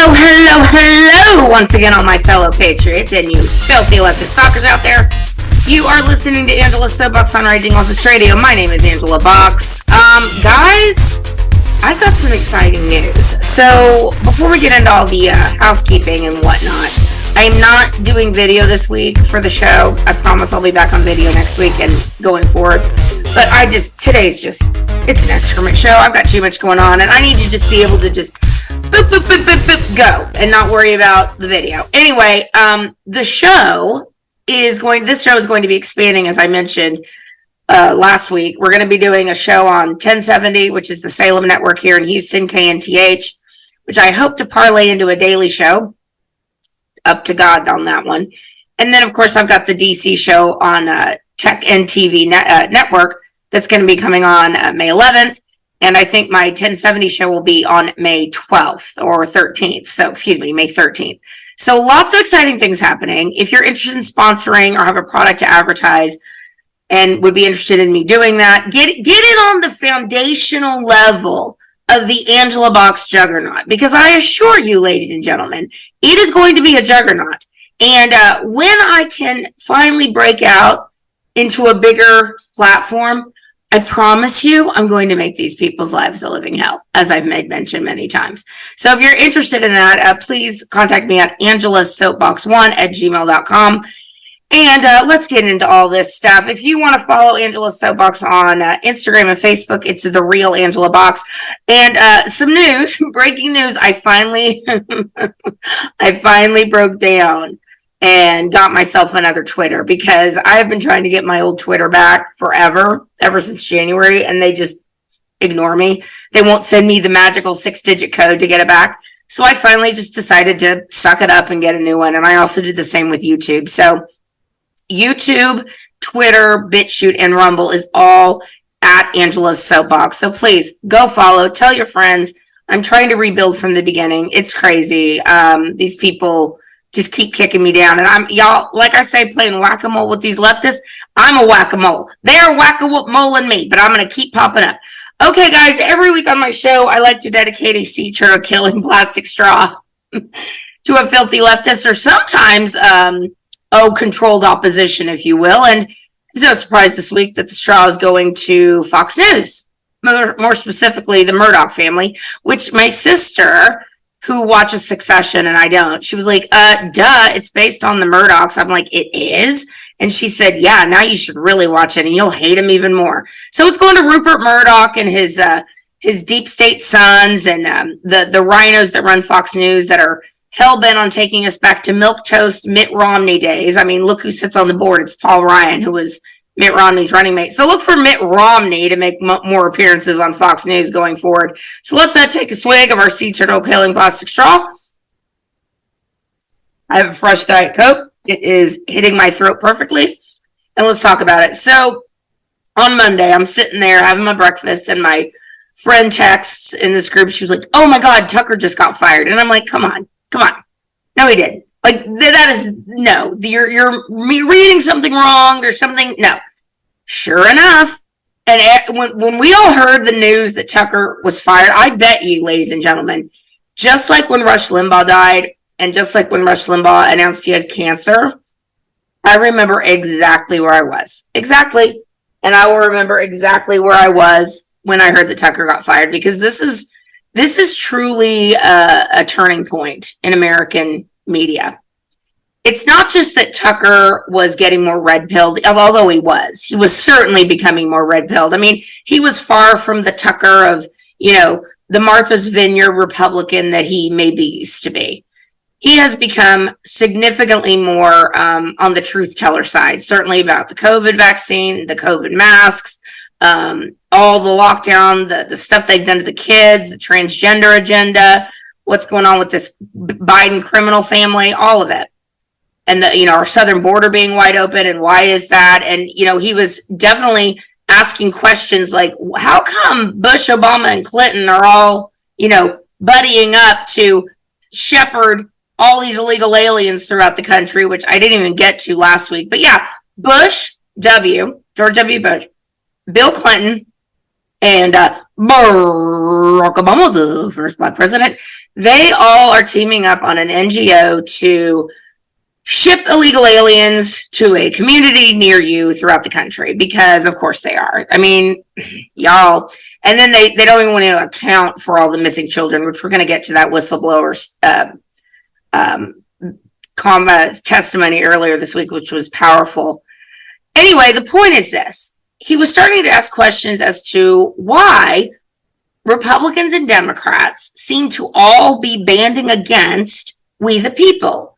Hello, once again, all my fellow patriots and you filthy leftist stalkers out there. You are listening to Angela's Soapbox on Raging Leftist Radio. My name is Angela Box. Guys, I've got some exciting news. So, before we get into all the housekeeping and whatnot, I am not doing video this week for the show. I promise I'll be back on video next week and going forward. But it's an excrement show. I've got too much going on, and I need to just be able to just boop, boop, boop, boop, boop, go, and not worry about the video. Anyway, this show is going to be expanding, as I mentioned last week. We're going to be doing a show on 1070, which is the Salem network here in Houston, KNTH, which I hope to parlay into a daily show. Up to God on that one. And then, of course, I've got the DC show on Tech NTV network that's going to be coming on May 11th. And I think my 1070 show will be on May 12th or 13th. So, May 13th. So lots of exciting things happening. If you're interested in sponsoring or have a product to advertise and would be interested in me doing that, get it on the foundational level of the Angela Box juggernaut. Because I assure you, ladies and gentlemen, it is going to be a juggernaut. And when I can finally break out into a bigger platform, I promise you, I'm going to make these people's lives a living hell, as I've made mention many times. So if you're interested in that, please contact me at angelasoapbox1@gmail.com. And let's get into all this stuff. If you want to follow Angela Soapbox on Instagram and Facebook, it's The Real Angela Box. And some news, breaking news, I finally broke down and got myself another Twitter, because I have been trying to get my old Twitter back ever since January, and they just ignore me. They won't send me the magical 6-digit code to get it back. So I finally just decided to suck it up and get a new one. And I also did the same with YouTube. So YouTube, Twitter, BitChute, and Rumble is all at Angela's Soapbox. So please go follow, tell your friends. I'm trying to rebuild from the beginning. It's crazy. These people just keep kicking me down. And y'all, like I say, playing whack-a-mole with these leftists. I'm a whack-a-mole. They're whack-a-mole-ing me, but I'm going to keep popping up. Okay, guys, every week on my show, I like to dedicate a sea turtle killing plastic straw to a filthy leftist, or sometimes, controlled opposition, if you will. And it's no surprise this week that the straw is going to Fox News, more specifically the Murdoch family, which my sister, who watches Succession and I don't, she was like, duh, it's based on the Murdochs. I'm like, it is? And she said, yeah, now you should really watch it and you'll hate him even more. So it's going to Rupert Murdoch and his deep state sons and the rhinos that run Fox News that are hell-bent on taking us back to milquetoast Mitt Romney days. I mean, look who sits on the board. It's Paul Ryan, who was Mitt Romney's running mate. So look for Mitt Romney to make more appearances on Fox News going forward. So let's take a swig of our sea turtle killing plastic straw. I have a fresh Diet Coke. It is hitting my throat perfectly. And let's talk about it. So on Monday, I'm sitting there having my breakfast, and my friend texts in this group. She was like, oh my God, Tucker just got fired. And I'm like, come on. No, he didn't. Like, that is, no, you're reading something wrong or something. No. Sure enough, and when we all heard the news that Tucker was fired, I bet you, ladies and gentlemen, just like when Rush Limbaugh died, and just like when Rush Limbaugh announced he had cancer, I remember exactly where I was. Exactly. And I will remember exactly where I was when I heard that Tucker got fired, because this is truly a turning point in American media. It's not just that Tucker was getting more red-pilled, although he was certainly becoming more red-pilled. I mean, he was far from the Tucker of, the Martha's Vineyard Republican that he maybe used to be. He has become significantly more on the truth teller side, certainly about the COVID vaccine, the COVID masks, all the lockdown, the stuff they've done to the kids, the transgender agenda, what's going on with this Biden criminal family, all of it. And our southern border being wide open, and why is that? And, he was definitely asking questions like, how come Bush, Obama, and Clinton are all, buddying up to shepherd all these illegal aliens throughout the country, which I didn't even get to last week. But yeah, George W. Bush, Bill Clinton, and Barack Obama, the first black president, they all are teaming up on an NGO to ship illegal aliens to a community near you throughout the country, because of course they are. I mean, y'all. And then they don't even want to account for all the missing children, which we're going to get to that whistleblower's testimony earlier this week, which was powerful. Anyway, the point is this. He was starting to ask questions as to why Republicans and Democrats seem to all be banding against we the people.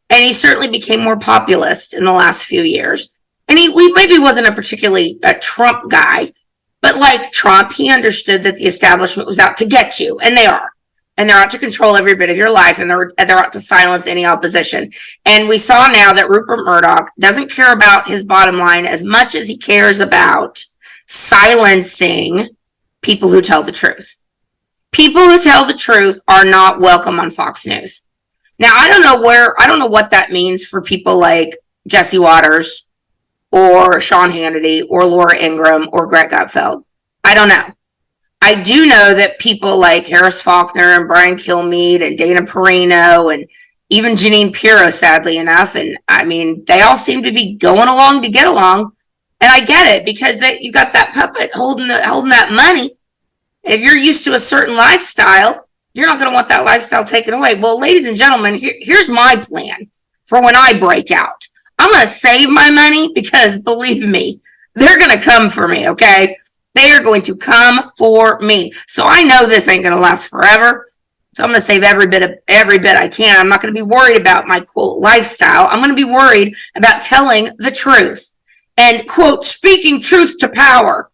And he certainly became more populist in the last few years. And he maybe wasn't a particularly a Trump guy, but like Trump, he understood that the establishment was out to get you, and they are. And they're out to control every bit of your life, and they're out to silence any opposition. And we saw now that Rupert Murdoch doesn't care about his bottom line as much as he cares about silencing people who tell the truth. People who tell the truth are not welcome on Fox News. Now, I don't know what that means for people like Jesse Waters or Sean Hannity or Laura Ingraham or Greg Gutfeld. I don't know. I do know that people like Harris Faulkner and Brian Kilmeade and Dana Perino and even Jeanine Pirro, sadly enough, and I mean, they all seem to be going along to get along. And I get it, because you got that puppet holding that money. If you're used to a certain lifestyle, you're not going to want that lifestyle taken away. Well, ladies and gentlemen, here's my plan for when I break out. I'm going to save my money, because believe me, they're going to come for me, okay? They are going to come for me. So I know this ain't going to last forever. So I'm going to save every bit I can. I'm not going to be worried about my, quote, lifestyle. I'm going to be worried about telling the truth and, quote, speaking truth to power,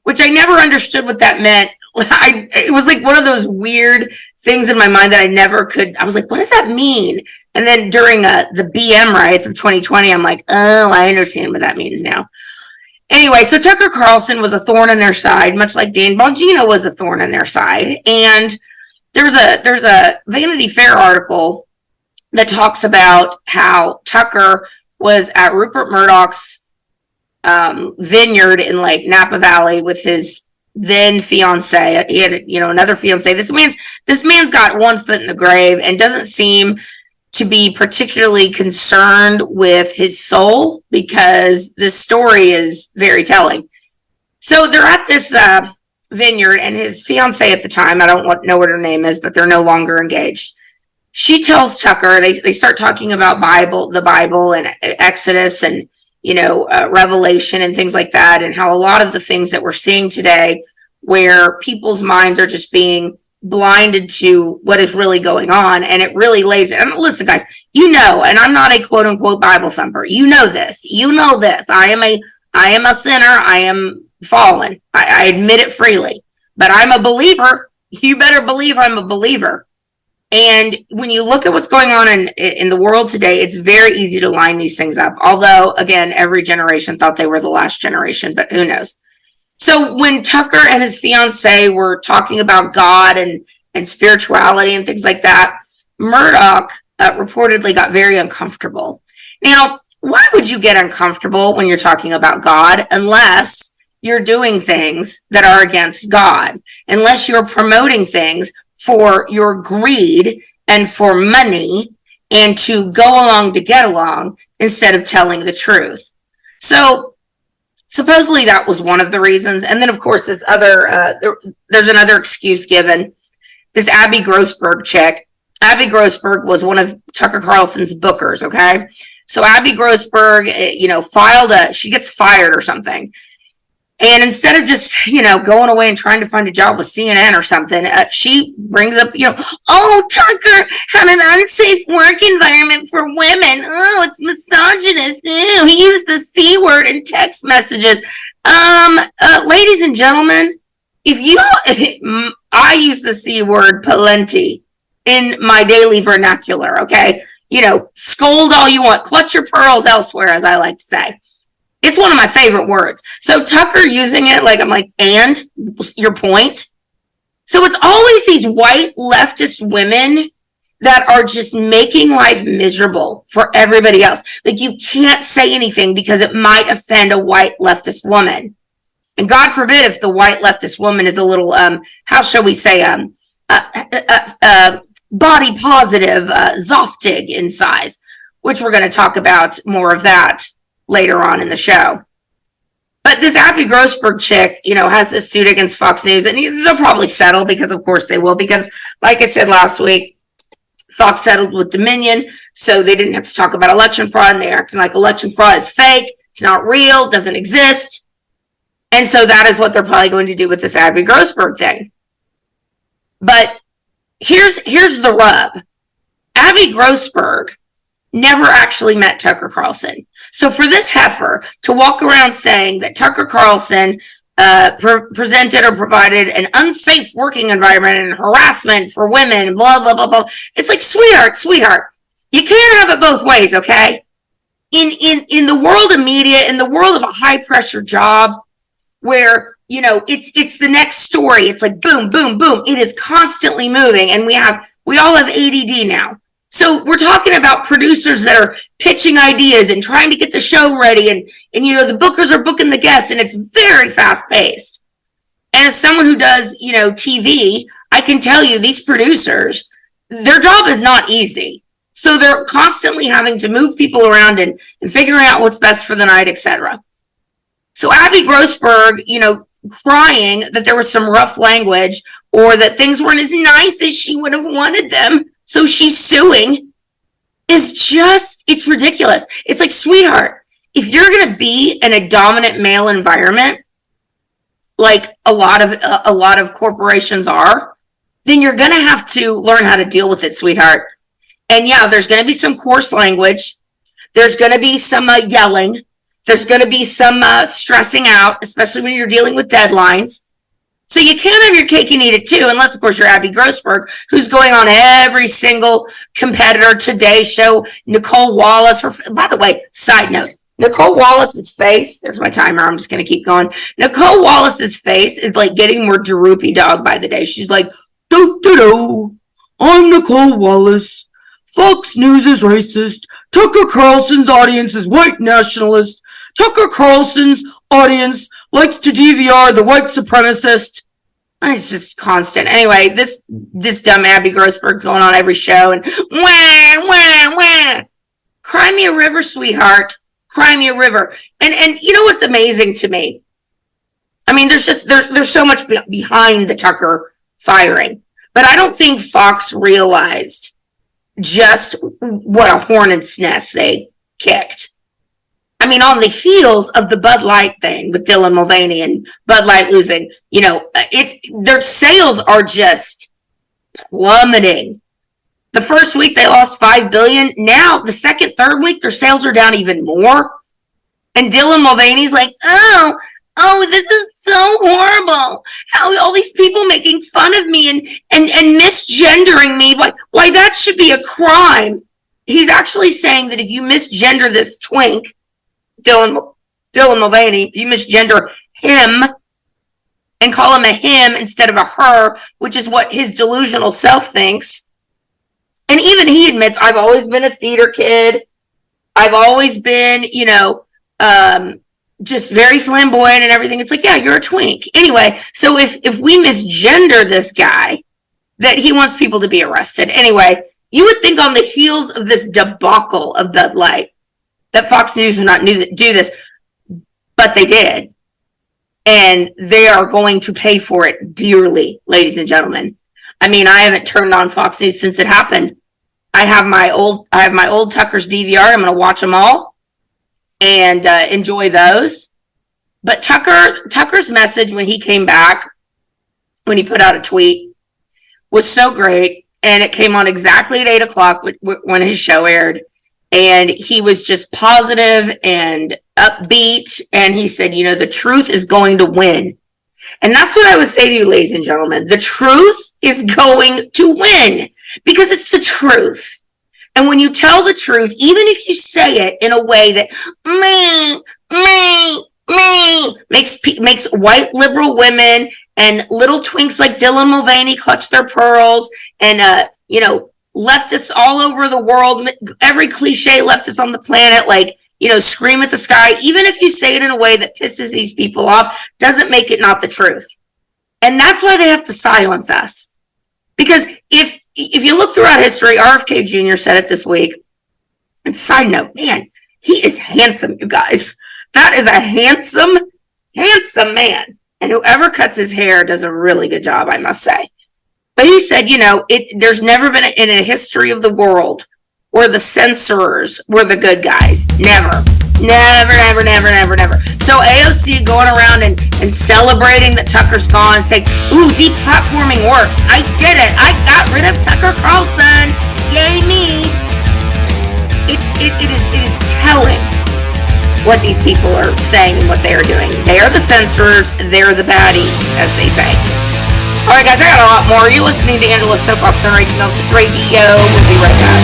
which I never understood what that meant. It was like one of those weird things in my mind that I never could. I was like, what does that mean? And then during the BM riots of 2020, I'm like, oh, I understand what that means now. Anyway, so Tucker Carlson was a thorn in their side, much like Dan Bongino was a thorn in their side. And there's a Vanity Fair article that talks about how Tucker was at Rupert Murdoch's vineyard in like Napa Valley with his then fiance. He had, another fiance. This man's got one foot in the grave and doesn't seem to be particularly concerned with his soul, because this story is very telling. So they're at this vineyard, and his fiance at the time, I don't know what her name is, but they're no longer engaged. She tells Tucker, they start talking about the Bible and Exodus and Revelation and things like that, and how a lot of the things that we're seeing today, where people's minds are just being blinded to what is really going on, and it really lays it. And listen, guys, and I'm not a quote unquote Bible thumper. You know this. I am a sinner. I am fallen. I admit it freely, but I'm a believer. You better believe I'm a believer. And when you look at what's going on in the world today, it's very easy to line these things up. Although, again, every generation thought they were the last generation, but who knows? So when Tucker and his fiance were talking about God and spirituality and things like that, Murdoch reportedly got very uncomfortable. Now, why would you get uncomfortable when you're talking about God unless you're doing things that are against God, unless you're promoting things for your greed and for money and to go along to get along instead of telling the truth? So supposedly that was one of the reasons. And then, of course, there's another excuse given. This Abby Grossberg chick. Abby Grossberg was one of Tucker Carlson's bookers, okay? So Abby Grossberg, she gets fired or something. And instead of just, going away and trying to find a job with CNN or something, she brings up, oh, Tucker had an unsafe work environment for women. Oh, it's misogynist. Ew, he used the C word in text messages. Ladies and gentlemen, I use the C word plenty in my daily vernacular, okay? Scold all you want, clutch your pearls elsewhere, as I like to say. It's one of my favorite words. So Tucker using it, I'm like, and your point? So it's always these white leftist women that are just making life miserable for everybody else. Like, you can't say anything because it might offend a white leftist woman. And God forbid if the white leftist woman is a little, how shall we say, body positive, zoftig in size, which we're going to talk about more of that later on in the show. But this Abby Grossberg chick, has this suit against Fox News, and they'll probably settle because, of course, they will. Because, like I said last week, Fox settled with Dominion, so they didn't have to talk about election fraud, and they're acting like election fraud is fake, it's not real, doesn't exist. And so that is what they're probably going to do with this Abby Grossberg thing. But here's the rub. Abby Grossberg never actually met Tucker Carlson. So for this heifer to walk around saying that Tucker Carlson presented or provided an unsafe working environment and harassment for women, blah, blah, blah, blah. It's like, sweetheart, you can't have it both ways, okay? In the world of media, in the world of a high pressure job where, it's the next story. It's like boom, boom, boom. It is constantly moving. And we all have ADD now. So we're talking about producers that are pitching ideas and trying to get the show ready. And the bookers are booking the guests, and it's very fast paced. And as someone who does, TV, I can tell you these producers, their job is not easy. So they're constantly having to move people around and figuring out what's best for the night, etc. So Abby Grossberg, crying that there was some rough language or that things weren't as nice as she would have wanted them, so she's suing, it's ridiculous. It's like, sweetheart, if you're going to be in a dominant male environment, like a lot of corporations are, then you're going to have to learn how to deal with it, sweetheart. And yeah, there's going to be some coarse language. There's going to be some yelling. There's going to be some stressing out, especially when you're dealing with deadlines. So you can't have your cake and eat it too, unless, of course, you're Abby Grossberg, who's going on every single competitor Today Show. Nicole Wallace, by the way, side note, Nicole Wallace's face, there's my timer, I'm just going to keep going. Nicole Wallace's face is like getting more droopy dog by the day. She's like, do, I'm Nicole Wallace. Fox News is racist. Tucker Carlson's audience is white nationalist. Tucker Carlson's audience likes to DVR the white supremacist. It's just constant. Anyway, this dumb Abby Grossberg going on every show and wah. Cry me a river, sweetheart. Cry me a river. And you know what's amazing to me? I mean, there's so much behind the Tucker firing, but I don't think Fox realized just what a hornet's nest they kicked. I mean, on the heels of the Bud Light thing with Dylan Mulvaney and Bud Light losing, their sales are just plummeting. The first week they lost $5 billion. Now the second, third week, their sales are down even more. And Dylan Mulvaney's like, oh, this is so horrible. How all these people making fun of me and misgendering me. Why that should be a crime. He's actually saying that if you misgender this twink, Dylan Mulvaney, if you misgender him and call him a him instead of a her, which is what his delusional self thinks. And even he admits, I've always been a theater kid. I've always been, just very flamboyant and everything. It's like, yeah, you're a twink. Anyway, so if we misgender this guy, that he wants people to be arrested. Anyway, you would think on the heels of this debacle of Bud Light that Fox News would not do this, but they did. And they are going to pay for it dearly, ladies and gentlemen. I mean, I haven't turned on Fox News since it happened. I have my old Tucker's DVR. I'm going to watch them all and enjoy those. But Tucker's message when he came back, when he put out a tweet, was so great. And it came on exactly at 8 o'clock when his show aired. And he was just positive and upbeat. And he said, the truth is going to win. And that's what I would say to you, ladies and gentlemen. The truth is going to win because it's the truth. And when you tell the truth, even if you say it in a way that makes white liberal women and little twinks like Dylan Mulvaney clutch their pearls and, leftists all over the world, every cliche leftist on the planet, like, scream at the sky, even if you say it in a way that pisses these people off, doesn't make it not the truth. And that's why they have to silence us. Because if you look throughout history, RFK Jr. said it this week. And side note, man, he is handsome, you guys. That is a handsome man. And whoever cuts his hair does a really good job, I must say. But he said, there's never been in a history of the world where the censorers were the good guys. Never. So AOC going around and celebrating that Tucker's gone, saying, ooh, deplatforming works. I did it. I got rid of Tucker Carlson. Yay me. It is telling what these people are saying and what they are doing. They are the censorers. They're the baddies, as they say. All right, guys, I got a lot more. You're listening to Angela's Soapbox on Radio. We'll be right back.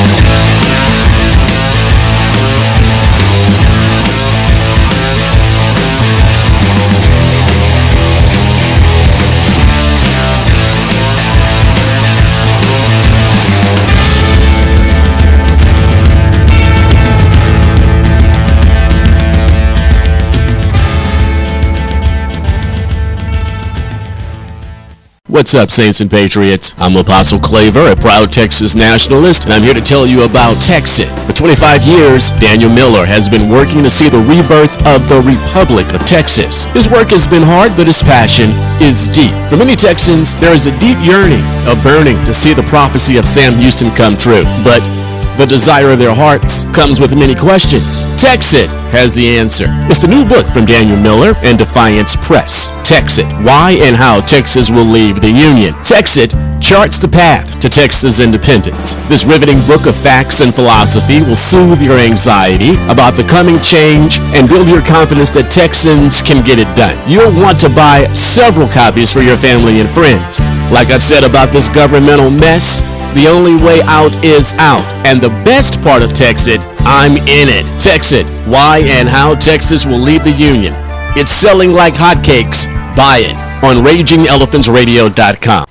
What's up, Saints and Patriots? I'm Apostle Claver, a proud Texas nationalist, and I'm here to tell you about Texit. For 25 years, Daniel Miller has been working to see the rebirth of the Republic of Texas. His work has been hard, but his passion is deep. For many Texans, there is a deep yearning, a burning to see the prophecy of Sam Houston come true. But the desire of their hearts comes with many questions. Texit has the answer. It's the new book from Daniel Miller and Defiance Press. Texit, Why and How Texas Will Leave the Union. Texit charts the path to Texas independence. This riveting book of facts and philosophy will soothe your anxiety about the coming change and build your confidence that Texans can get it done. You'll want to buy several copies for your family and friends. Like I said about this governmental mess, the only way out is out. And the best part of Texit, I'm in it. Texit, Why and How Texas Will Leave the Union. It's selling like hotcakes. Buy it on RagingElephantsRadio.com.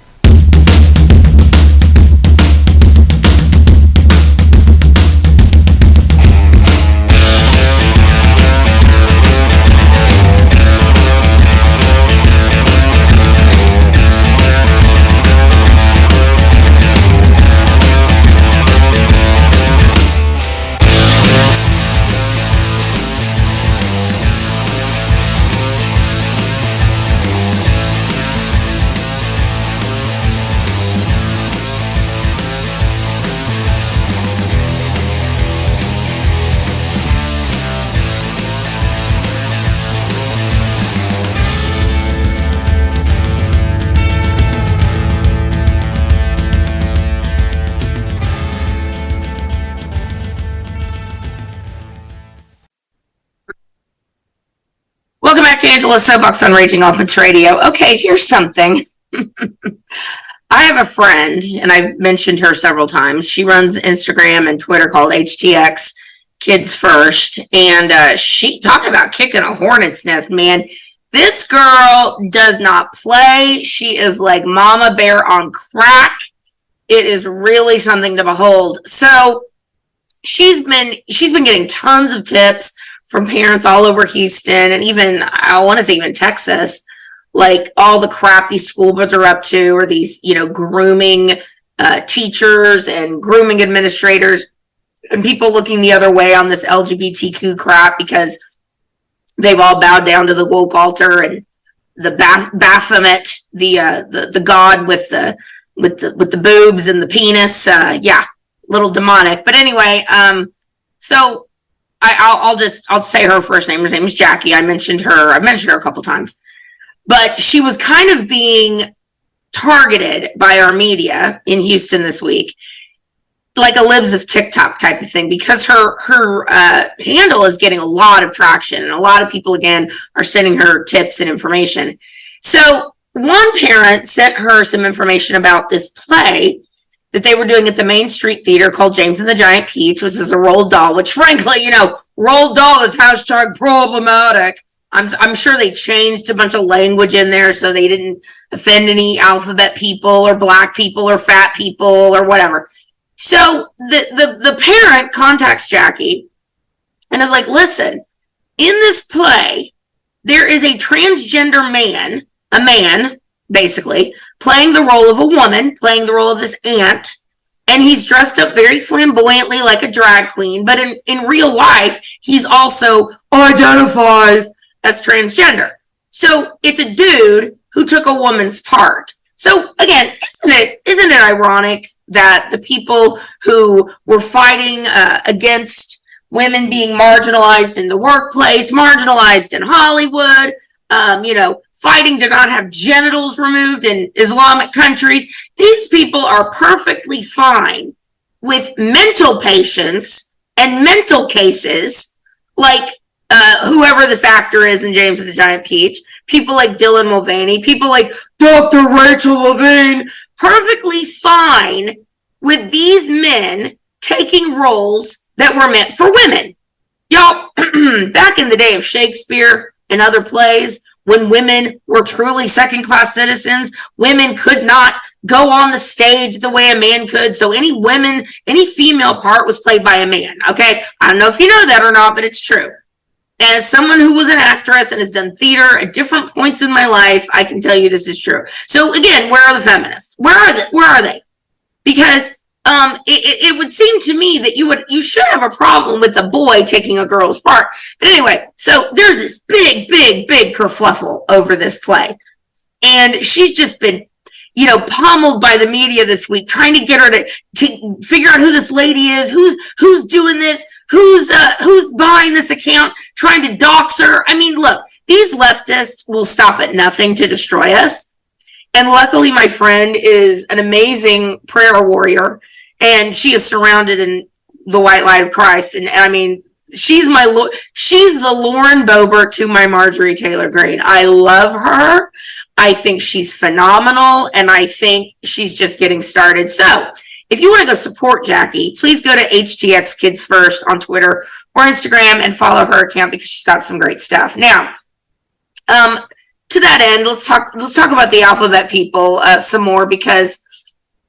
Welcome back to Angela's Soapbox on Raging Elephants Radio. Okay, here's something. I have a friend, and I've mentioned her several times. She runs Instagram and Twitter called HTXKidsFirst, and she talking about kicking a hornet's nest, man. This girl does not play. She is like Mama Bear on crack. It is really something to behold. So she's been getting tons of tips from parents all over Houston, and even, I want to say even Texas, like all the crap these school boards are up to, or these, grooming teachers and grooming administrators, and people looking the other way on this LGBTQ crap because they've all bowed down to the woke altar and the Baphomet, the god with the boobs and the penis. Little demonic. But anyway, so I'll say her first name. Her name is Jackie. I've mentioned her a couple times, but she was kind of being targeted by our media in Houston this week, like a Libs of TikTok type of thing, because her handle is getting a lot of traction, and a lot of people again are sending her tips and information. So one parent sent her some information about this play that they were doing at the Main Street Theater called James and the Giant Peach, which is a Roald doll, which frankly, Roald doll is hashtag problematic. I'm sure they changed a bunch of language in there so they didn't offend any alphabet people or black people or fat people or whatever. So the parent contacts Jackie and is like, listen, in this play, there is a transgender man, a man, basically, playing the role of a woman, playing the role of this aunt, and he's dressed up very flamboyantly like a drag queen, but in real life, he's also identifies as transgender. So it's a dude who took a woman's part. So again, isn't it ironic that the people who were fighting against women being marginalized in the workplace, marginalized in Hollywood, fighting to not have genitals removed in Islamic countries, these people are perfectly fine with mental patients and mental cases like whoever this actor is in James and the Giant Peach, people like Dylan Mulvaney, people like Dr. Rachel Levine, perfectly fine with these men taking roles that were meant for women. Y'all, back in the day of Shakespeare and other plays, when women were truly second-class citizens, women could not go on the stage the way a man could. So any female part was played by a man, okay? I don't know if you know that or not, but it's true. And as someone who was an actress and has done theater at different points in my life, I can tell you this is true. So again, where are the feminists? Where are they? Because it would seem to me that you should have a problem with a boy taking a girl's part. But anyway, so there's this big kerfluffle over this play. And she's just been, pummeled by the media this week, trying to get her to figure out who this lady is, who's doing this, who's buying this account, trying to dox her. I mean, look, these leftists will stop at nothing to destroy us. And luckily, my friend is an amazing prayer warrior, and she is surrounded in the white light of Christ. And I mean, she's the Lauren Boebert to my Marjorie Taylor Greene. I love her. I think she's phenomenal, and I think she's just getting started. So if you want to go support Jackie, please go to HTXKidsFirst on Twitter or Instagram and follow her account because she's got some great stuff. Now, to that end, let's talk about the alphabet people some more, because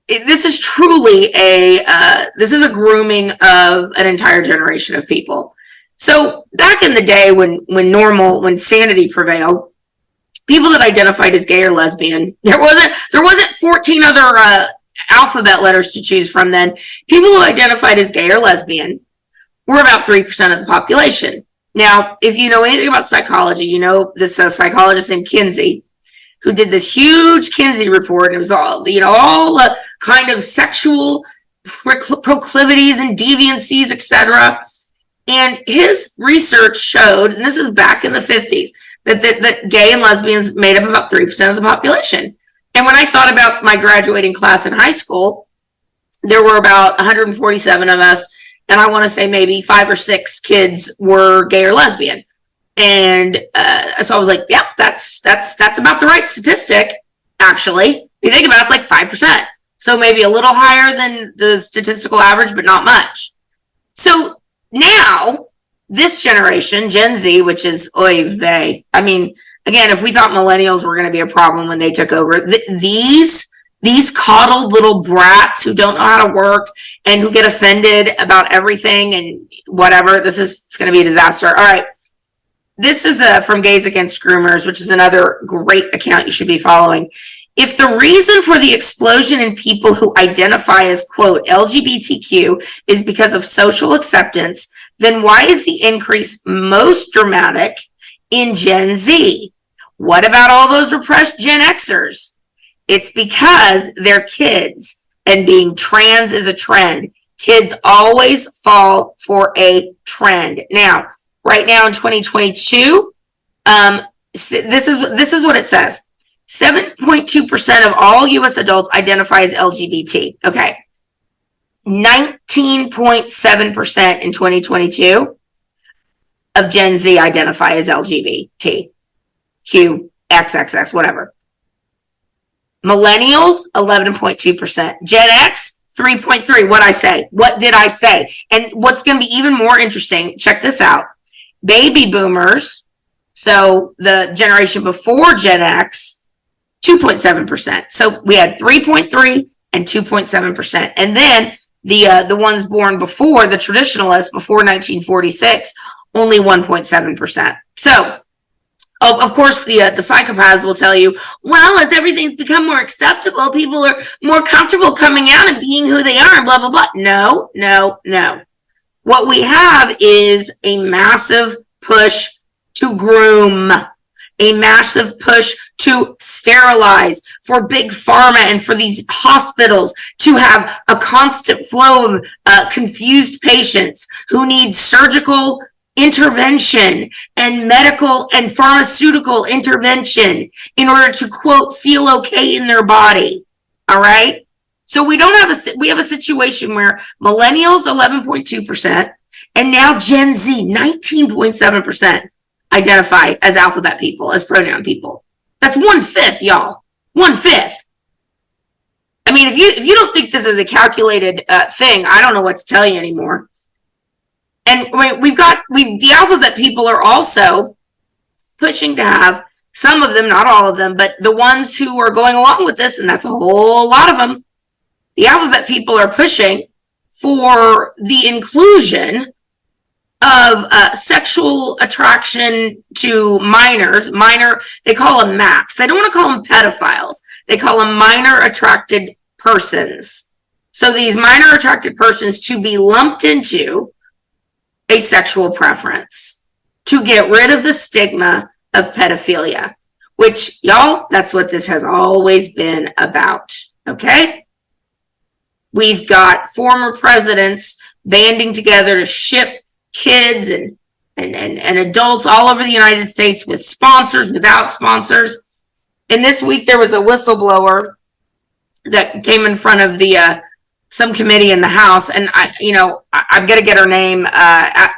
this is truly a grooming of an entire generation of people. So back in the day when sanity prevailed, people that identified as gay or lesbian, there wasn't 14 other alphabet letters to choose from then. People who identified as gay or lesbian were about 3% of the population. Now, if you know anything about psychology, you know this psychologist named Kinsey, who did this huge Kinsey report, and it was all kind of sexual proclivities and deviancies, etc. And his research showed, and this is back in the 50s, that gay and lesbians made up about 3% of the population. And when I thought about my graduating class in high school, there were about 147 of us, and I want to say maybe 5 or 6 kids were gay or lesbian. And so I was like, yep, that's about the right statistic, actually. If you think about it, it's like 5%. So maybe a little higher than the statistical average, but not much. So now, this generation, Gen Z, which is oy vey. I mean, again, if we thought millennials were going to be a problem when they took over, these coddled little brats who don't know how to work and who get offended about everything and whatever, it's going to be a disaster. All right. This is from Gays Against Groomers, which is another great account you should be following. If the reason for the explosion in people who identify as, quote, LGBTQ is because of social acceptance, then why is the increase most dramatic in Gen Z? What about all those repressed Gen Xers? It's because they're kids, and being trans is a trend. Kids always fall for a trend. Now, right now in 2022, this is what it says. 7.2% of all U.S. adults identify as LGBT. Okay. 19.7% in 2022 of Gen Z identify as LGBT, Q, XXX, whatever. Millennials, 11.2%. Gen X, 3.3. What did I say? And what's going to be even more interesting, check this out. Baby boomers, so the generation before Gen X, 2.7%. So we had 3.3 and 2.7%. And then the ones born before, the traditionalists, before 1946, only 1.7%. So, of course, the psychopaths will tell you, well, as everything's become more acceptable, people are more comfortable coming out and being who they are, and blah, blah, blah. No, no, no. What we have is a massive push to groom, a massive push to sterilize, for big pharma and for these hospitals to have a constant flow of confused patients who need surgical intervention and medical and pharmaceutical intervention in order to, quote, feel okay in their body. All right. So we have a situation where millennials 11.2% and now Gen Z 19.7% identify as alphabet people, as pronoun people. That's 1/5, y'all. 1/5. I mean, if you don't think this is a calculated thing, I don't know what to tell you anymore. And the alphabet people are also pushing to have, some of them, not all of them, but the ones who are going along with this, and that's a whole lot of them, the alphabet people are pushing for the inclusion of sexual attraction to minors. They call them MAPs. They don't want to call them pedophiles. They call them minor attracted persons. So these minor attracted persons to be lumped into a sexual preference, to get rid of the stigma of pedophilia, which, y'all, that's what this has always been about. Okay? We've got former presidents banding together to ship kids and adults all over the United States with sponsors, without sponsors. And this week there was a whistleblower that came in front of the some committee in the House, and I've got to get her name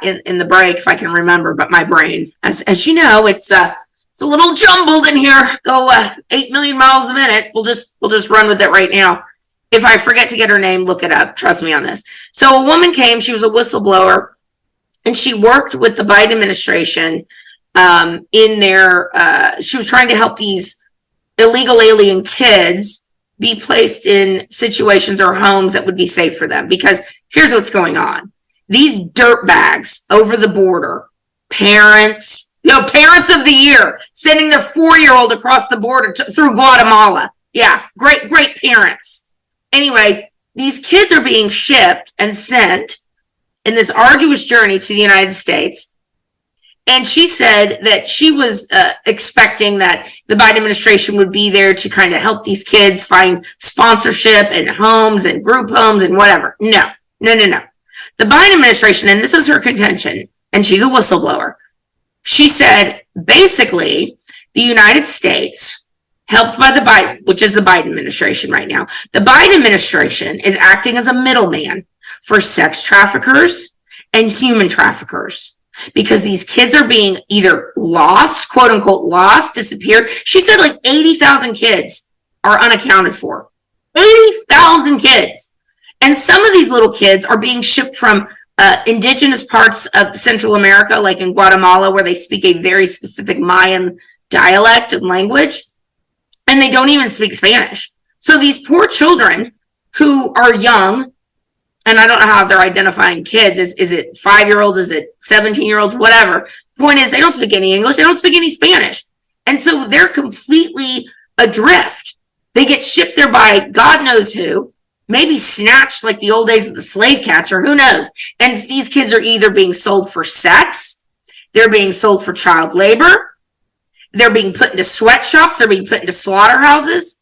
in the break if I can remember. But my brain, as you know, it's a little jumbled in here. Go 8 million miles a minute. We'll just run with it right now. If I forget to get her name, look it up. Trust me on this. So a woman came. She was a whistleblower, and she worked with the Biden administration in their. She was trying to help these illegal alien kids be placed in situations or homes that would be safe for them. Because here's what's going on. These dirtbags over the border, parents of the year, sending their 4-year-old across the border through Guatemala. Yeah, great parents. Anyway, these kids are being shipped and sent in this arduous journey to the United States. And she said that she was expecting that the Biden administration would be there to kind of help these kids find sponsorship and homes and group homes and whatever. No. The Biden administration, and this is her contention, and she's a whistleblower, she said, basically, the United States, helped by the Biden, which is the Biden administration right now, the Biden administration is acting as a middleman for sex traffickers and human traffickers. Because these kids are being either lost, quote unquote, lost, disappeared. She said like 80,000 kids are unaccounted for. 80,000 kids. And some of these little kids are being shipped from indigenous parts of Central America, like in Guatemala, where they speak a very specific Mayan dialect and language. And they don't even speak Spanish. So these poor children who are young, and I don't know how they're identifying kids. Is it 5-year-olds? Is it 17-year-olds? Whatever. The point is, they don't speak any English. They don't speak any Spanish. And so they're completely adrift. They get shipped there by God knows who, maybe snatched like the old days of the slave catcher. Who knows? And these kids are either being sold for sex. They're being sold for child labor. They're being put into sweatshops. They're being put into slaughterhouses.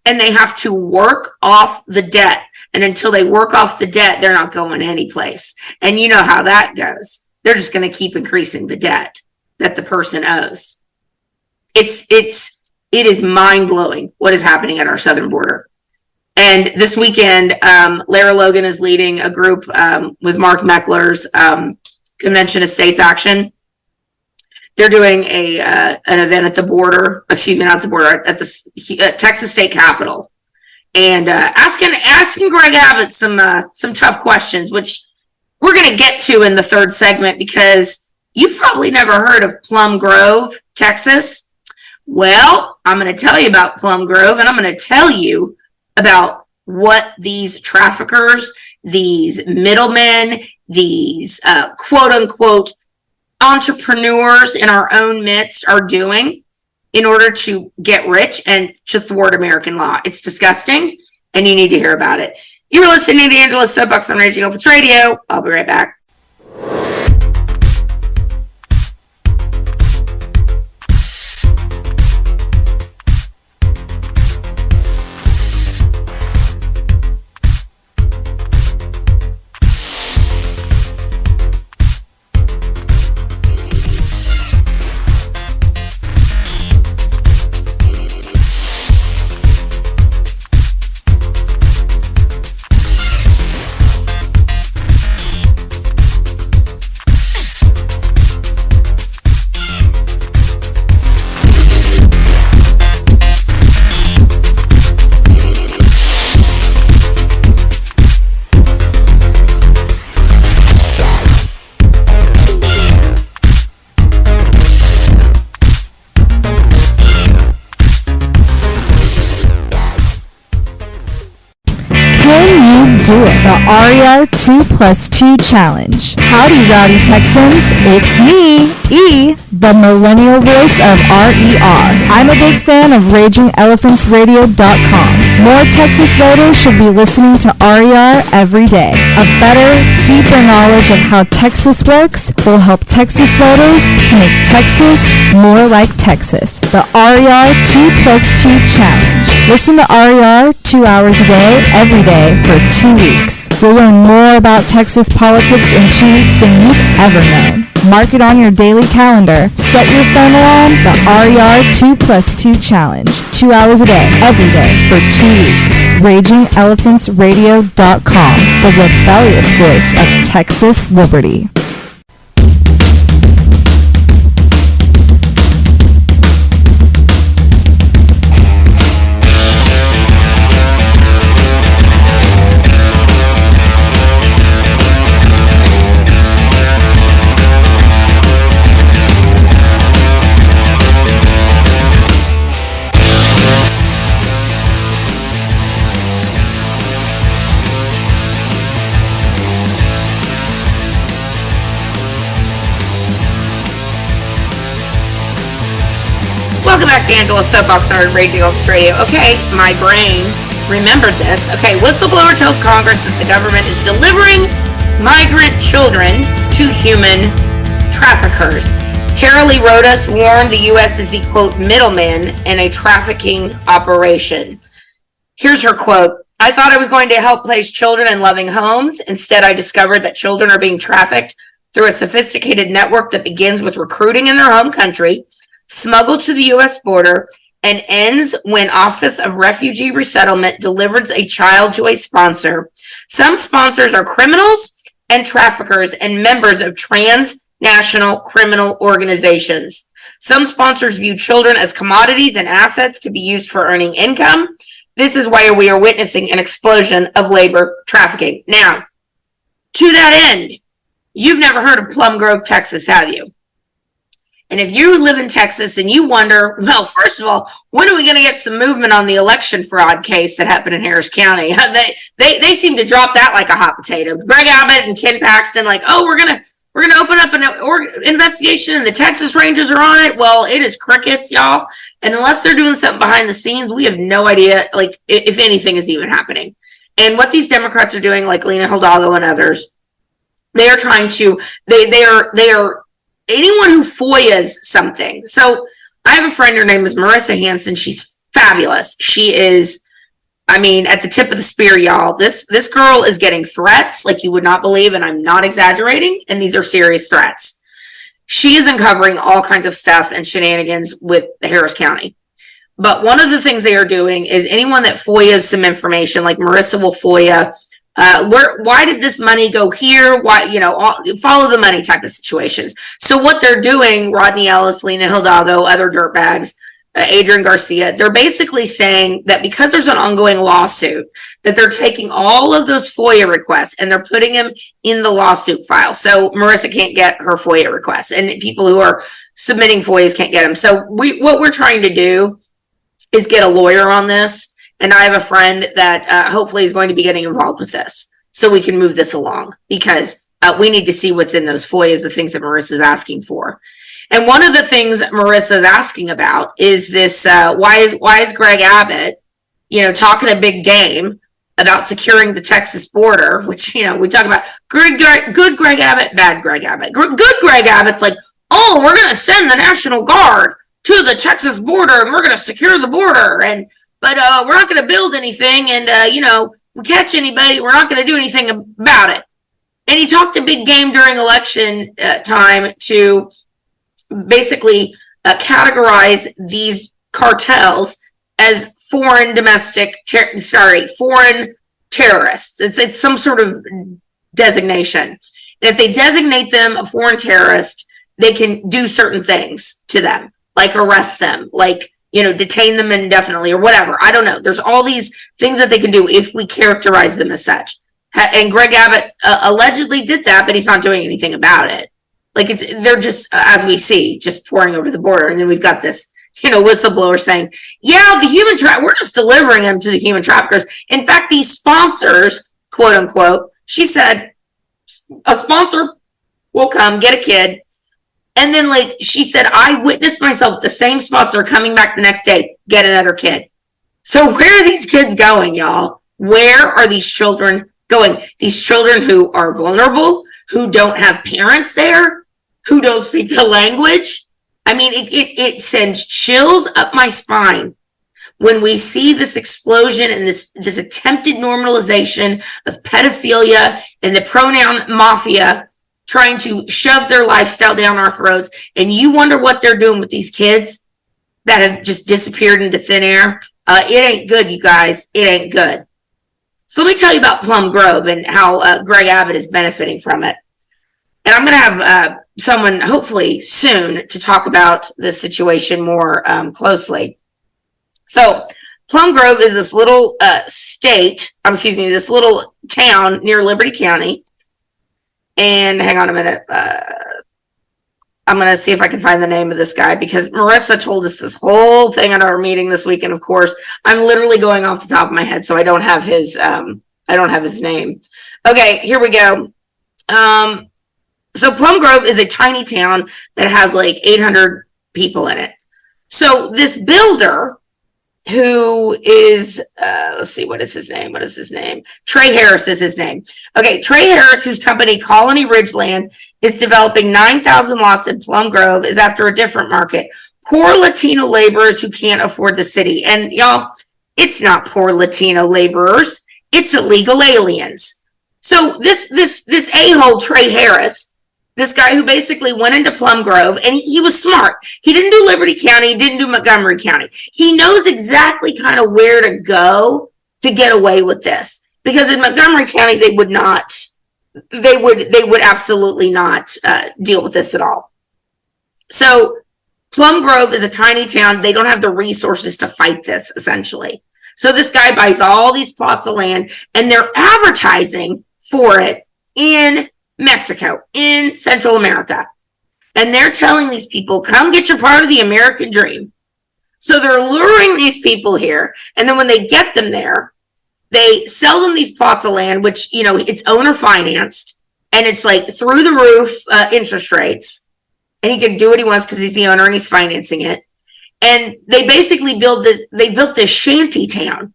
And they have to work off the debt. And until they work off the debt, they're not going anyplace. And you know how that goes. They're just going to keep increasing the debt that the person owes. It is mind-blowing what is happening at our southern border. And this weekend, Lara Logan is leading a group with Mark Meckler's Convention of States Action. They're doing an event at the border, not the border, at the Texas State Capitol. And asking Greg Abbott some tough questions, which we're going to get to in the third segment, because you've probably never heard of Plum Grove, Texas. Well, I'm going to tell you about Plum Grove, and I'm going to tell you about what these traffickers, these middlemen, these quote-unquote entrepreneurs in our own midst are doing in order to get rich and to thwart American law. It's disgusting, and you need to hear about it. You're listening to Angela's Soapbox on Raging Elephants Radio. I'll be right back. Do it. The RER 2+2 Challenge. Howdy, rowdy Texans. It's me, E, the millennial voice of RER. I'm a big fan of RagingElePhantsRadio.com. More Texas voters should be listening to RER every day. A better, deeper knowledge of how Texas works will help Texas voters to make Texas more like Texas. The RER 2+2 Challenge. Listen to RER 2 hours a day, every day, for 2 weeks. You'll learn more about Texas politics in 2 weeks than you've ever known. Mark it on your daily calendar. Set your phone alarm. The RER 2+2 Challenge. 2 hours a day, every day, for 2 weeks. RagingElePhantsRadio.com. The rebellious voice of Texas liberty. Welcome back to Angela's Soapbox on Raging Elephants Radio. Okay, my brain remembered this. Okay, whistleblower tells Congress that the government is delivering migrant children to human traffickers. Tara Lee Rodas warned the U.S. is the, quote, middleman in a trafficking operation. Here's her quote. I thought I was going to help place children in loving homes. Instead, I discovered that children are being trafficked through a sophisticated network that begins with recruiting in their home country, smuggled to the U.S. border, and ends when Office of Refugee Resettlement delivers a child to a sponsor. Some sponsors are criminals and traffickers and members of transnational criminal organizations. Some sponsors view children as commodities and assets to be used for earning income. This is why we are witnessing an explosion of labor trafficking. Now, to that end, you've never heard of Plum Grove, Texas, have you? And if you live in Texas and you wonder, well, first of all, when are we going to get some movement on the election fraud case that happened in Harris County? They seem to drop that like a hot potato. Greg Abbott and Ken Paxton, like, oh, we're gonna open up an investigation and the Texas Rangers are on it. Well, it is crickets, y'all. And unless they're doing something behind the scenes, we have no idea, like, if anything is even happening. And what these Democrats are doing, like Lena Hidalgo and others, they are trying to. They are. Anyone who FOIAs something. So I have a friend, her name is Marissa Hanson. She's fabulous. She is, I mean, at the tip of the spear, y'all. This girl is getting threats like you would not believe, and I'm not exaggerating, and these are serious threats. She is uncovering all kinds of stuff and shenanigans with the Harris County. But one of the things they are doing is anyone that FOIAs some information, like Marissa will FOIA, why did this money go here? Why, follow the money type of situations. So what they're doing, Rodney Ellis, Lena Hidalgo, other dirtbags, Adrian Garcia, they're basically saying that because there's an ongoing lawsuit, that they're taking all of those FOIA requests and they're putting them in the lawsuit file. So Marissa can't get her FOIA requests, and people who are submitting FOIAs can't get them. So what we're trying to do is get a lawyer on this. And I have a friend that hopefully is going to be getting involved with this so we can move this along, because we need to see what's in those FOIAs, the things that Marissa's asking for. And one of the things Marissa's asking about is this, why is Greg Abbott, talking a big game about securing the Texas border, which, we talk about good Greg Abbott, bad Greg Abbott. Good Greg Abbott's like, oh, we're going to send the National Guard to the Texas border and we're going to secure the border. But we're not going to build anything. And, if we catch anybody, we're not going to do anything about it. And he talked a big game during election time to basically categorize these cartels as foreign terrorists. It's some sort of designation. And if they designate them a foreign terrorist, they can do certain things to them, like arrest them, like, detain them indefinitely or whatever. I don't know. There's all these things that they can do if we characterize them as such. And Greg Abbott allegedly did that, but he's not doing anything about it. Like, they're just, as we see, just pouring over the border. And then we've got this, whistleblower saying, yeah, we're just delivering them to the human traffickers. In fact, these sponsors, quote unquote, she said, a sponsor will come, get a kid. And then, like, she said, I witnessed myself, the same sponsor coming back the next day, get another kid. So where are these kids going, y'all? Where are these children going? These children who are vulnerable, who don't have parents there, who don't speak the language. I mean, it sends chills up my spine when we see this explosion and this attempted normalization of pedophilia and the pronoun mafia trying to shove their lifestyle down our throats. And you wonder what they're doing with these kids that have just disappeared into thin air. It ain't good, you guys. It ain't good. So let me tell you about Plum Grove and how Greg Abbott is benefiting from it. And I'm going to have someone hopefully soon to talk about this situation more closely. So Plum Grove is this little this little town near Liberty County. And hang on a minute. I'm going to see if I can find the name of this guy because Marissa told us this whole thing at our meeting this week. And of course, I'm literally going off the top of my head, so I don't have his name. Okay, here we go. So Plum Grove is a tiny town that has like 800 people in it. So this builder who is, let's see, what is his name? Trey Harris is his name. Okay, Trey Harris, whose company Colony Ridgeland is developing 9,000 lots in Plum Grove, is after a different market. Poor Latino laborers who can't afford the city. And y'all, it's not poor Latino laborers. It's illegal aliens. So this a-hole Trey Harris, this guy who basically went into Plum Grove, and he was smart. He didn't do Liberty County. He didn't do Montgomery County. He knows exactly kind of where to go to get away with this. Because in Montgomery County, they would absolutely not deal with this at all. So Plum Grove is a tiny town. They don't have the resources to fight this, essentially. So this guy buys all these plots of land, and they're advertising for it in Mexico, in Central America. And they're telling these people, come get your part of the American dream. So they're luring these people here. And then when they get them there, they sell them these plots of land, which, it's owner financed. And it's like through the roof interest rates. And he can do what he wants because he's the owner and he's financing it. And they basically built this shanty town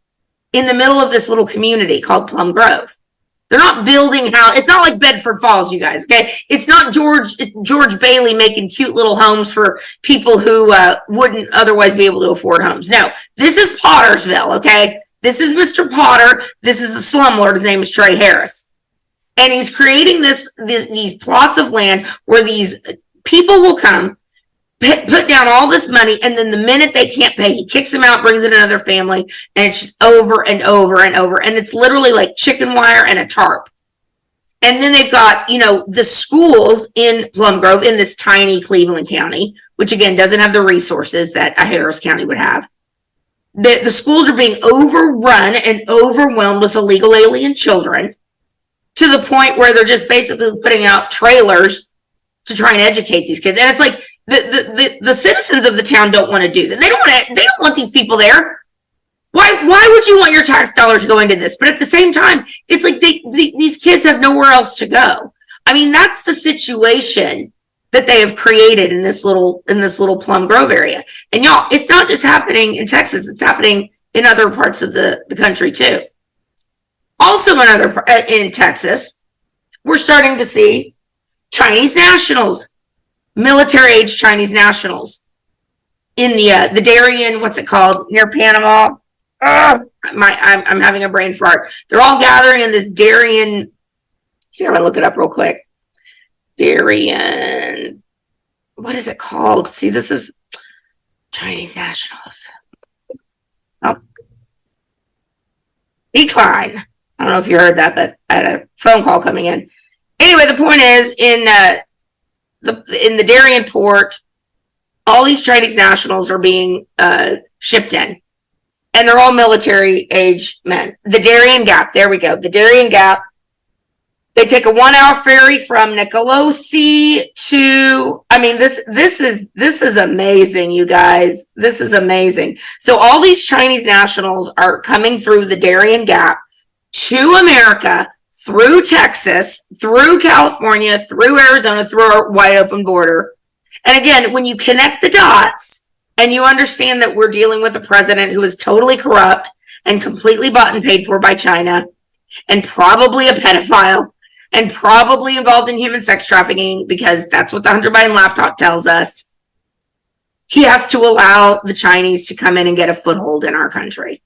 in the middle of this little community called Plum Grove. They're not building it's not like Bedford Falls, you guys, okay? It's not George Bailey making cute little homes for people who wouldn't otherwise be able to afford homes. No, this is Pottersville, okay? This is Mr. Potter. This is the slumlord. His name is Trey Harris. And he's creating these plots of land where these people will come, put down all this money, and then the minute they can't pay, he kicks them out, brings in another family, and it's just over and over and over. And it's literally like chicken wire and a tarp. And then they've got, the schools in Plum Grove in this tiny Cleveland County, which again doesn't have the resources that a Harris County would have. The schools are being overrun and overwhelmed with illegal alien children to the point where they're just basically putting out trailers to try and educate these kids. And it's like, the citizens of the town don't want to do that. They don't want these people there. Why would you want your tax dollars going to this? But at the same time, it's like these kids have nowhere else to go. I mean, that's the situation that they have created in this little Plum Grove area. And y'all, it's not just happening in Texas, it's happening in other parts of the country too. Also in Texas, we're starting to see Chinese nationals, military-age Chinese nationals in the Darien, what's it called, near Panama. I'm having a brain fart. They're all gathering in this Darien. See, I'm gonna look it up real quick. Darien, what is it called? See, this is Chinese nationals. Oh, decline. I don't know if you heard that, but I had a phone call coming in. Anyway, the point is, in the Darien port, all these Chinese nationals are being shipped in, and they're all military-age men. The Darien Gap, there we go. The Darien Gap. They take a 1-hour ferry from Nicolosi to. I mean, this is amazing, you guys. This is amazing. So all these Chinese nationals are coming through the Darien Gap to America, through Texas, through California, through Arizona, through our wide open border. And again, when you connect the dots and you understand that we're dealing with a president who is totally corrupt and completely bought and paid for by China, and probably a pedophile, and probably involved in human sex trafficking, because that's what the Hunter Biden laptop tells us, he has to allow the Chinese to come in and get a foothold in our country.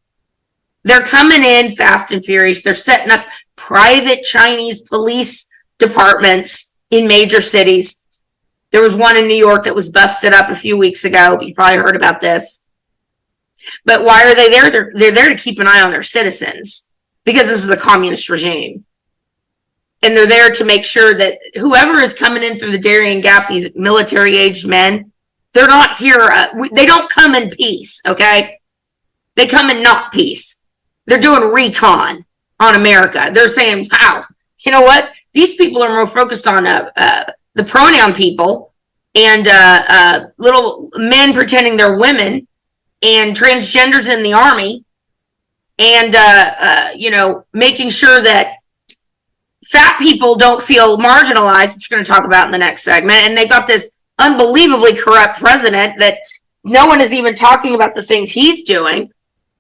They're coming in fast and furious. They're setting up private Chinese police departments in major cities. There was one in New York that was busted up a few weeks ago. You probably heard about this. But why are they there? They're there to keep an eye on their citizens, because this is a communist regime. And they're there to make sure that whoever is coming in through the Darien Gap, these military-aged men, they're not here. They don't come in peace, okay? They come in not peace. They're doing recon on America. They're saying, wow, you know what? These people are more focused on the pronoun people and little men pretending they're women and transgenders in the army and, making sure that fat people don't feel marginalized, which we're going to talk about in the next segment. And they've got this unbelievably corrupt president that no one is even talking about the things he's doing.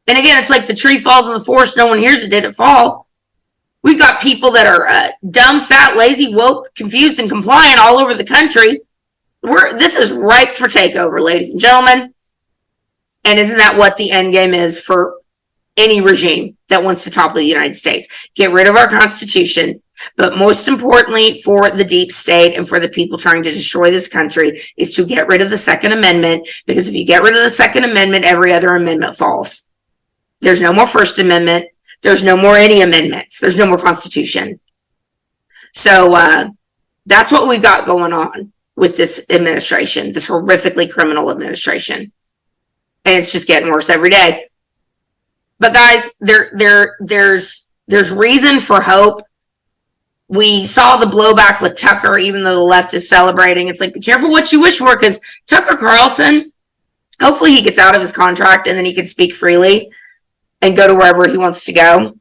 And again, it's like the tree falls in the forest, no one hears it, did it fall? We've got people that are dumb, fat, lazy, woke, confused, and compliant all over the country. This is ripe for takeover, ladies and gentlemen. And isn't that what the end game is for any regime that wants to topple the United States? Get rid of our Constitution. But most importantly, for the deep state and for the people trying to destroy this country, is to get rid of the Second Amendment. Because if you get rid of the Second Amendment, every other amendment falls. There's no more First Amendment. There's no more any amendments. There's no more Constitution. So that's what we've got going on with this administration, this horrifically criminal administration. And it's just getting worse every day. But guys, there's reason for hope. We saw the blowback with Tucker, even though the left is celebrating. It's like, be careful what you wish for, because Tucker Carlson, hopefully he gets out of his contract and then he can speak freely and go to wherever he wants to go.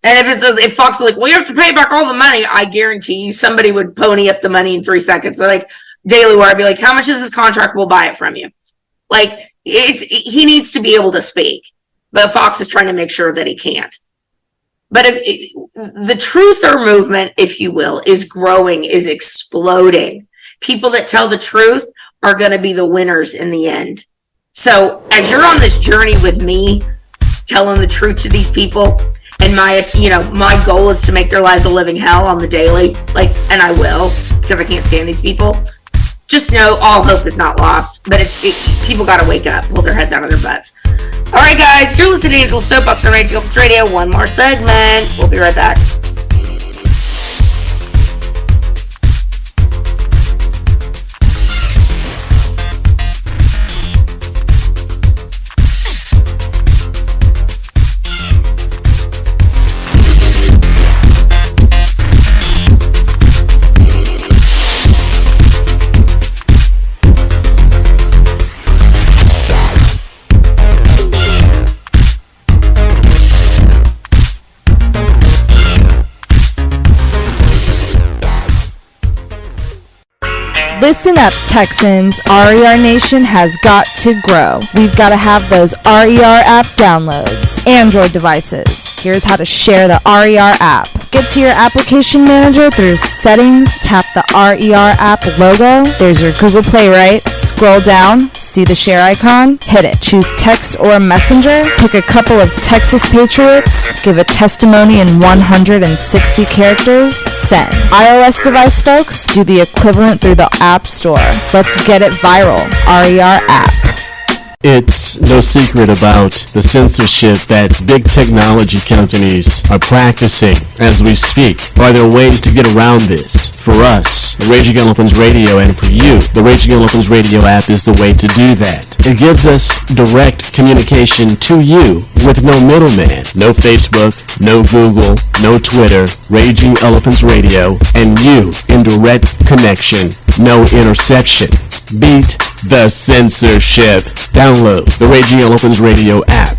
And if Fox is like, well, you have to pay back all the money, I guarantee you somebody would pony up the money in 3 seconds. They're like, Daily Wire, I'd be like, how much is this contract? We'll buy it from you. Like, he needs to be able to speak. But Fox is trying to make sure that he can't. But if the truther movement, if you will, is growing, is exploding. People that tell the truth are going to be the winners in the end. So as you're on this journey with me, telling the truth to these people, and my goal is to make their lives a living hell on the daily, and I will, because I can't stand these people. Just know all hope is not lost, but people got to wake up, pull their heads out of their butts. All right, guys, you're listening to Angel Soapbox on Radio. One more segment. We'll be right back. Listen up, Texans. RER Nation has got to grow. We've got to have those RER app downloads. Android devices. Here's how to share the RER app. Get to your application manager through settings, tap the RER app logo. There's your Google Play, right? Scroll down, see the share icon, hit it. Choose text or messenger. Pick a couple of Texas Patriots. Give a testimony in 160 characters. Send. iOS device folks, do the equivalent through the App Store. Let's get it viral. RER app. It's no secret about the censorship that big technology companies are practicing as we speak. Are there ways to get around this? For us, Raging Elephants Radio, and for you, the Raging Elephants Radio app is the way to do that. It gives us direct communication to you with no middleman. No Facebook, no Google, no Twitter. Raging Elephants Radio and you in direct connection. No interception. Beat the censorship. Download the Raging Elephants Radio app.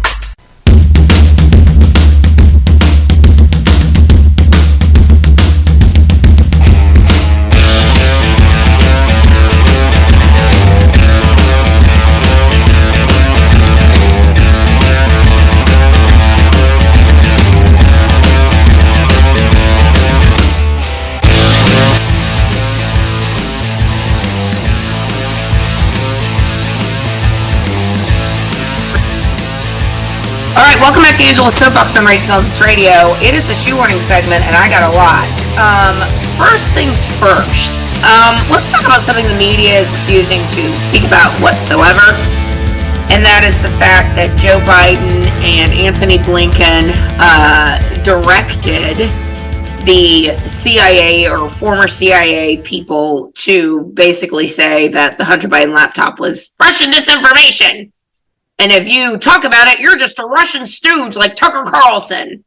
All right, welcome back to Angela's Soapbox on Raging Elephants Radio. It is the shoe warning segment, and I got a lot. First things first, let's talk about something the media is refusing to speak about whatsoever, and that is the fact that Joe Biden and Anthony Blinken directed the CIA or former CIA people to basically say that the Hunter Biden laptop was Russian disinformation. And if you talk about it, you're just a Russian stooge like Tucker Carlson.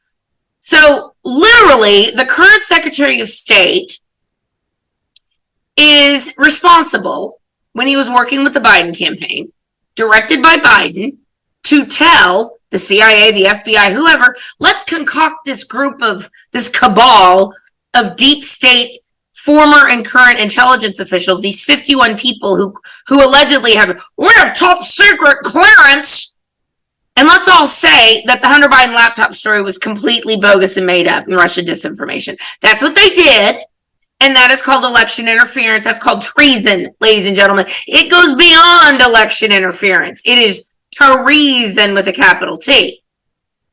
So literally, the current Secretary of State is responsible when he was working with the Biden campaign, directed by Biden, to tell the CIA, the FBI, whoever, let's concoct this group of, this cabal of deep state former and current intelligence officials, these 51 people who allegedly have top secret clearance. And let's all say that the Hunter Biden laptop story was completely bogus and made up and Russian disinformation. That's what they did. And that is called election interference. That's called treason, ladies and gentlemen. It goes beyond election interference. It is treason with a capital T.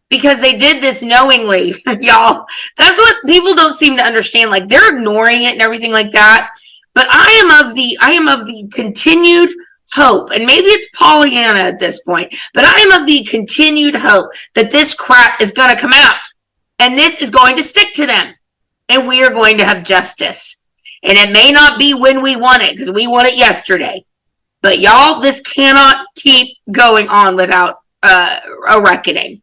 Because they did this knowingly, y'all. That's what people don't seem to understand. Like, they're ignoring it and everything like that. But I am of the continued hope, and maybe it's Pollyanna at this point, but I am of the continued hope that this crap is going to come out. And this is going to stick to them. And we are going to have justice. And it may not be when we want it, because we want it yesterday. But y'all, this cannot keep going on without a reckoning.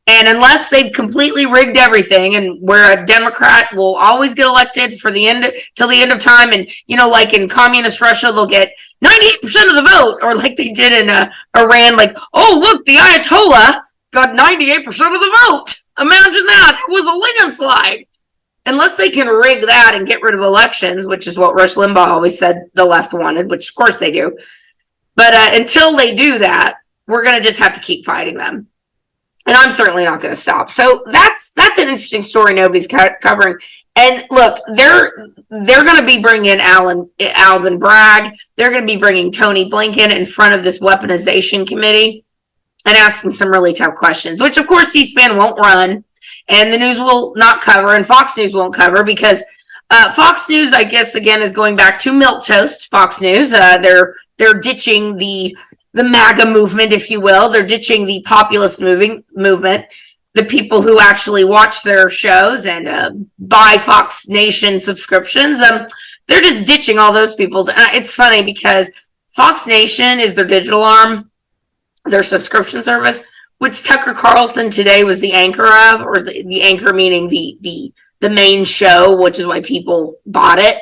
And unless they've completely rigged everything, and where a Democrat will always get elected for the end till the end of time, and like in communist Russia, they'll get 98% of the vote, or like they did in Iran, like, oh look, the Ayatollah got 98% of the vote. Imagine that. It was a landslide. Unless they can rig that and get rid of elections, which is what Rush Limbaugh always said the left wanted, which of course they do. But until they do that, we're going to just have to keep fighting them. And I'm certainly not going to stop. So that's an interesting story nobody's covering. And look, they're going to be bringing in Alvin Bragg. They're going to be bringing Tony Blinken in front of this weaponization committee and asking some really tough questions, which of course C-SPAN won't run, and the news will not cover, and Fox News won't cover, because Fox News, I guess, again, is going back to milquetoast. Fox News, they're ditching the MAGA movement, if you will. They're ditching the populist movement, the people who actually watch their shows and buy Fox Nation subscriptions. They're just ditching all those people. It's funny because Fox Nation is their digital arm, their subscription service, which Tucker Carlson today was the anchor of, or the anchor meaning the main show, which is why people bought it.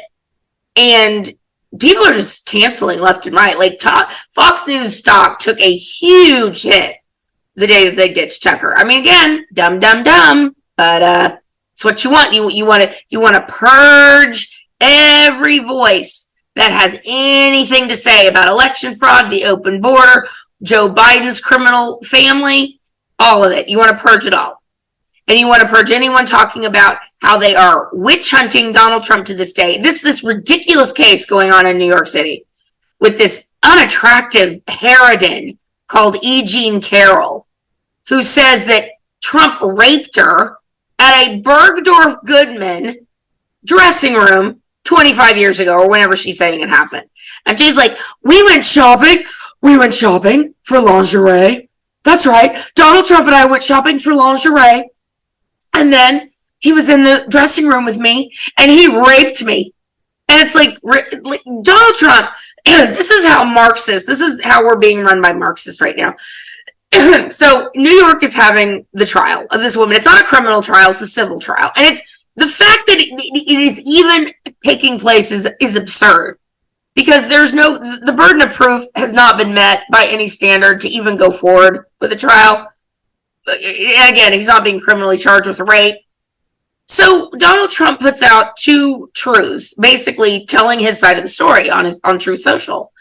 And people are just canceling left and right. Like Fox News stock took a huge hit the day that they ditched Tucker. I mean, again, dumb, but it's what you want. You want to purge every voice that has anything to say about election fraud, the open border, Joe Biden's criminal family, all of it. You want to purge it all. And you want to purge anyone talking about how they are witch hunting Donald Trump to this day. This ridiculous case going on in New York City with this unattractive harridan called E. Jean Carroll, who says that Trump raped her at a Bergdorf Goodman dressing room 25 years ago, or whenever she's saying it happened. And she's like, we went shopping for lingerie. That's right. Donald Trump and I went shopping for lingerie. And then he was in the dressing room with me and he raped me. And it's like, Donald Trump, this is how Marxist, this is how we're being run by Marxists right now. So New York is having the trial of this woman. It's not a criminal trial, it's a civil trial. And it's the fact that it is even taking place is absurd, because the burden of proof has not been met by any standard to even go forward with a trial. Again, he's not being criminally charged with rape. So Donald Trump puts out two truths, basically telling his side of the story on Truth Social.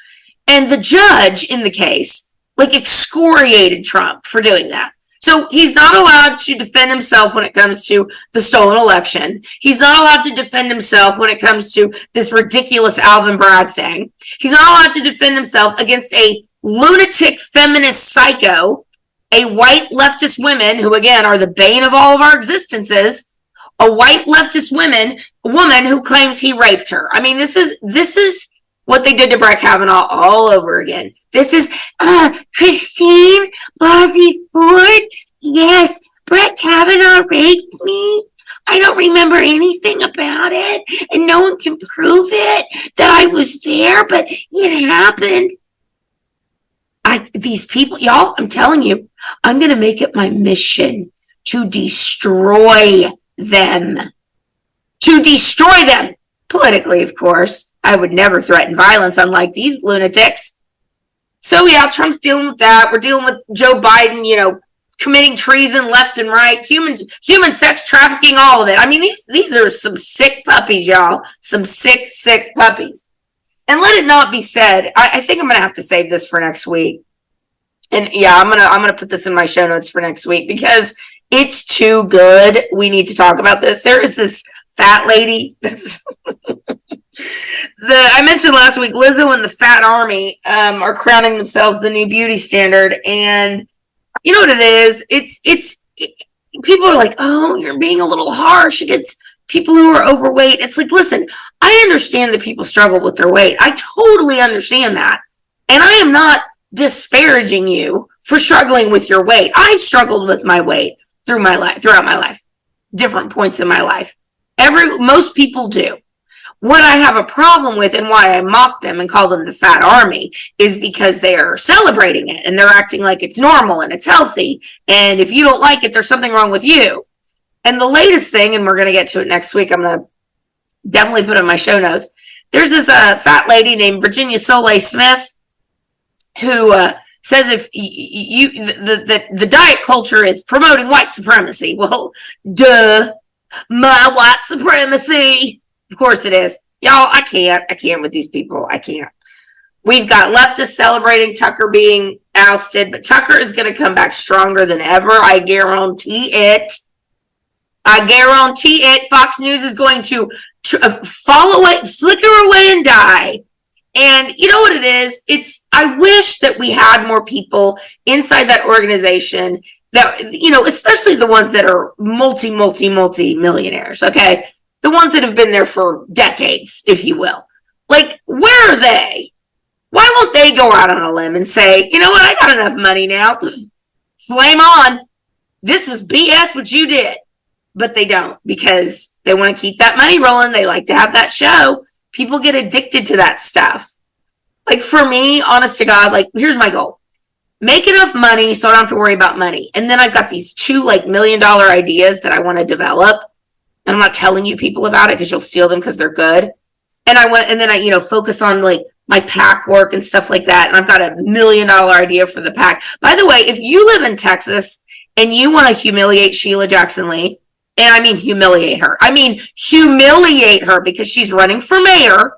And the judge in the case, excoriated Trump for doing that. So he's not allowed to defend himself when it comes to the stolen election. He's not allowed to defend himself when it comes to this ridiculous Alvin Bragg thing. He's not allowed to defend himself against a lunatic feminist psycho, a white leftist woman who, again, are the bane of all of our existences, a white leftist woman who claims he raped her. I mean, this is what they did to Brett Kavanaugh all over again. This is Christine Blasey Ford. Yes, Brett Kavanaugh raped me. I don't remember anything about it, and no one can prove it that I was there, but it happened. These people, y'all, I'm telling you, I'm going to make it my mission to destroy them. To destroy them. Politically, of course. I would never threaten violence, unlike these lunatics. So yeah, Trump's dealing with that. We're dealing with Joe Biden, committing treason left and right, human sex trafficking, all of it. I mean, these are some sick puppies, y'all. Some sick puppies. And let it not be said, I think I'm going to have to save this for next week. And yeah, I'm going to put this in my show notes for next week because it's too good. We need to talk about this. There is this fat lady that's I mentioned last week, Lizzo and the Fat Army are crowning themselves the new beauty standard. And you know what it is? It's people are like, oh, you're being a little harsh against people who are overweight. It's like, listen, I understand that people struggle with their weight. I totally understand that. And I am not disparaging you for struggling with your weight. I've struggled with my weight throughout my life, different points in my life. Most people do. What I have a problem with and why I mock them and call them the Fat Army is because they are celebrating it and they're acting like it's normal and it's healthy. And if you don't like it, there's something wrong with you. And the latest thing, and we're going to get to it next week, I'm going to definitely put it in my show notes. There's this fat lady named Virginia Soleil Smith who says if the diet culture is promoting white supremacy. Well, duh, my white supremacy. Of course it is. Y'all, I can't with these people. I can't. We've got leftists celebrating Tucker being ousted, but Tucker is going to come back stronger than ever. I guarantee it. Fox News is going to fall away, flicker away, and die. And you know what it is? I wish that we had more people inside that organization that, especially the ones that are multi millionaires, okay? The ones that have been there for decades, if you will. Like, where are they? Why won't they go out on a limb and say, you know what, I got enough money now. Flame on. This was BS what you did. But they don't, because they want to keep that money rolling. They like to have that show. People get addicted to that stuff. Like, for me, honest to God, here's my goal. Make enough money so I don't have to worry about money. And then I've got these two, $1 million ideas that I want to develop. And I'm not telling you people about it because you'll steal them because they're good. And then I focus on my PAC work and stuff like that. And I've got $1 million idea for the PAC. By the way, if you live in Texas and you want to humiliate Sheila Jackson Lee, and I mean humiliate her. I mean humiliate her because she's running for mayor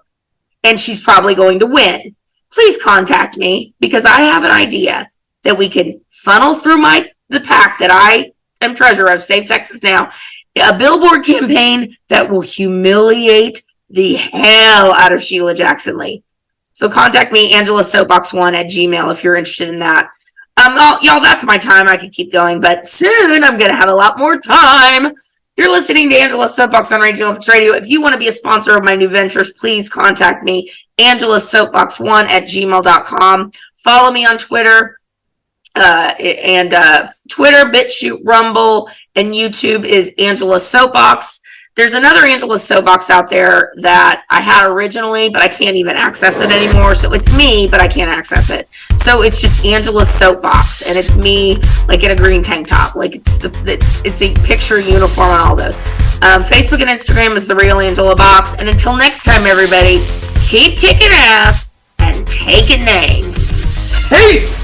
and she's probably going to win. Please contact me because I have an idea that we can funnel through the pack that I am treasurer of, Save Texas Now, a billboard campaign that will humiliate the hell out of Sheila Jackson Lee. So contact me, AngelaSoapbox1@gmail.com, if you're interested in that. Y'all, that's my time. I could keep going, but soon I'm going to have a lot more time. You're listening to Angela Soapbox on Radio. If you want to be a sponsor of my new ventures, please contact me, AngelaSoapbox1@gmail.com. Follow me on Twitter, Twitter, BitChute, Rumble, and YouTube is Angela Soapbox. There's another Angela Soapbox out there that I had originally, but I can't even access it anymore. So it's me, but I can't access it. So it's just Angela Soapbox, and it's me like in a green tank top. Like it's a picture uniform on all those. Facebook and Instagram is The Real Angela Box. And until next time, everybody, keep kicking ass and taking names. Peace!